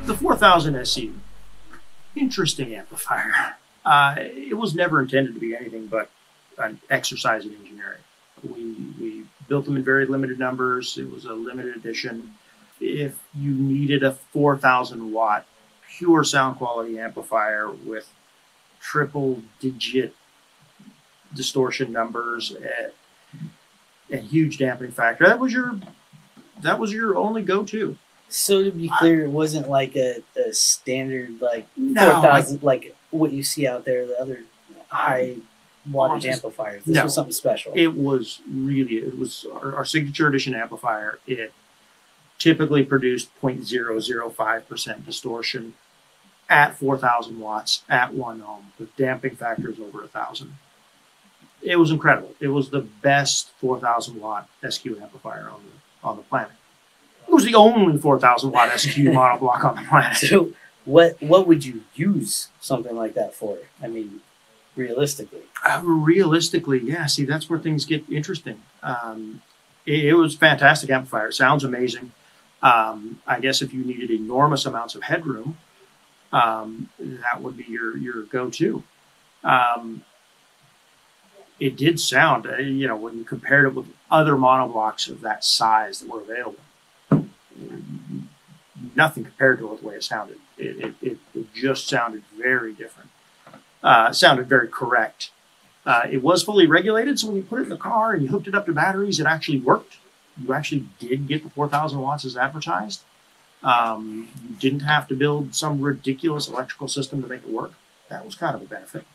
The 4000 SU, interesting amplifier. It was never intended to be anything but an exercise in engineering. We built them in very limited numbers. It was a limited edition. If you needed a 4000 watt pure sound quality amplifier with triple digit distortion numbers and huge dampening factor, that was your only go-to. So to be clear, it wasn't like a standard like No, 4000 like what you see out there, the other high wattage amplifiers. This was something special. It was our signature edition amplifier. It typically produced 0.005% distortion at 4000 watts at 1 ohm with damping factors over 1000. It was incredible. It was the best 4000 watt SQ amplifier on the planet. It was the only 4000 watt SQ monoblock on the planet. So what would you use something like that for? I mean, realistically. Realistically, yeah. See, that's where things get interesting. It was a fantastic amplifier. It sounds amazing. I guess if you needed enormous amounts of headroom, that would be your go-to. It did sound, when you compared it with other monoblocks of that size that were available, nothing compared to the way it sounded. It just sounded very different. Sounded very correct. It was fully regulated, so when you put it in the car and you hooked it up to batteries, it actually worked. You actually did get the 4000 watts as advertised. You didn't have to build some ridiculous electrical system to make it work. That was kind of a benefit.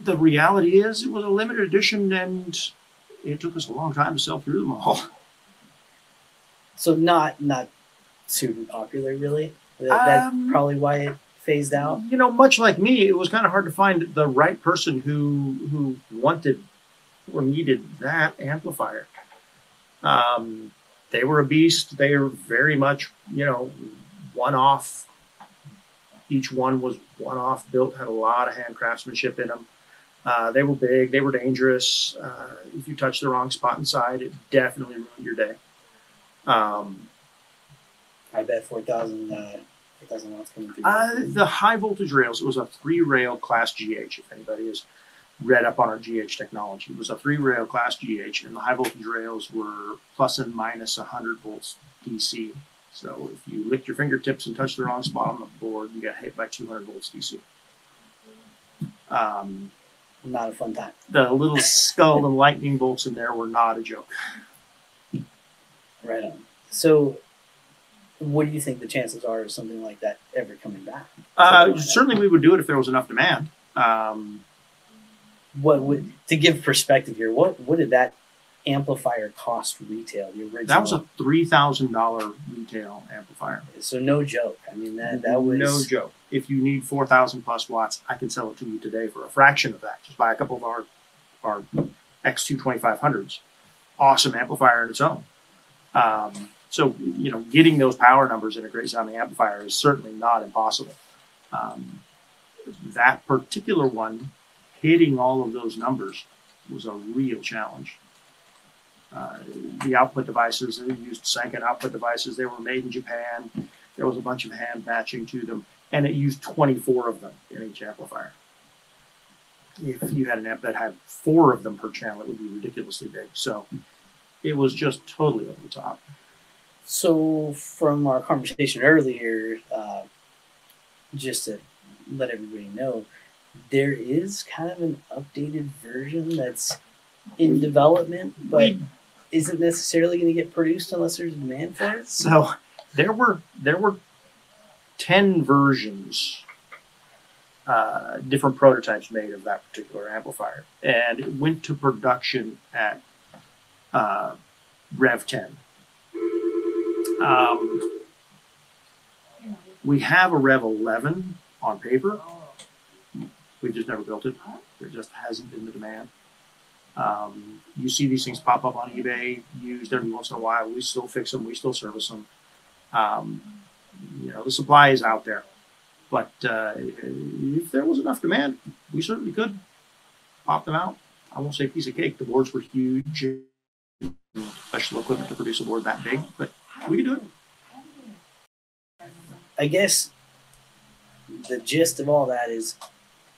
The reality is it was a limited edition, and it took us a long time to sell through them all. So not super popular, really. That's probably why it phased out. Much like me, it was kind of hard to find the right person who wanted or needed that amplifier. They were a beast. They were very much, one-off. Each one was one-off built, had a lot of hand craftsmanship in them. They were big. They were dangerous. If you touched the wrong spot inside, it definitely ruined your day. I bet 4,000 watts coming through. The high voltage rails, it was a 3-rail class GH, if anybody has read up on our GH technology. It was a 3-rail class GH, and the high voltage rails were plus and minus 100 volts DC. So if you licked your fingertips and touched the wrong spot on the board, you got hit by 200 volts DC. Not a fun time. The little skull and lightning bolts in there were not a joke. Right on. So what do you think the chances are of something like that ever coming back? Certainly we would do it if there was enough demand. To give perspective here, what did that amplifier cost retail, the original? That was a $3,000 retail amplifier. So no joke. I mean, that was... No joke. If you need 4,000 plus watts, I can sell it to you today for a fraction of that. Just buy a couple of our X2 2500s. Awesome amplifier in its own. So, getting those power numbers in a great sounding amplifier is certainly not impossible. That particular one, hitting all of those numbers was a real challenge. The output devices, they used Sanken output devices. They were made in Japan. There was a bunch of hand matching to them, and it used 24 of them in each amplifier. If you had an amp that had 4 of them per channel, it would be ridiculously big. So it was just totally over the top. So from our conversation earlier, just to let everybody know, there is kind of an updated version that's in development, but isn't necessarily going to get produced unless there's demand for it. So there were 10 versions, different prototypes made of that particular amplifier, and it went to production at Rev 10. We have a Rev 11 on paper. We've just never built it. There just hasn't been the demand. You see these things pop up on eBay, used every once in a while. We still fix them. We still service them. The supply is out there. But if there was enough demand, we certainly could pop them out. I won't say piece of cake. The boards were huge. Special equipment to produce a board that big, but we could do it. I guess the gist of all that is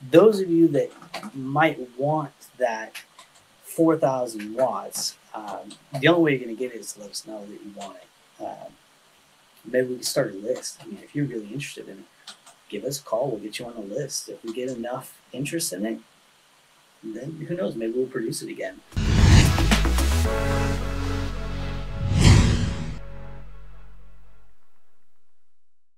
those of you that might want that 4,000 watts, the only way you're going to get it is to let us know that you want it. Maybe we can start a list. I mean, if you're really interested in it, give us a call. We'll get you on the list. If we get enough interest in it, then who knows? Maybe we'll produce it again.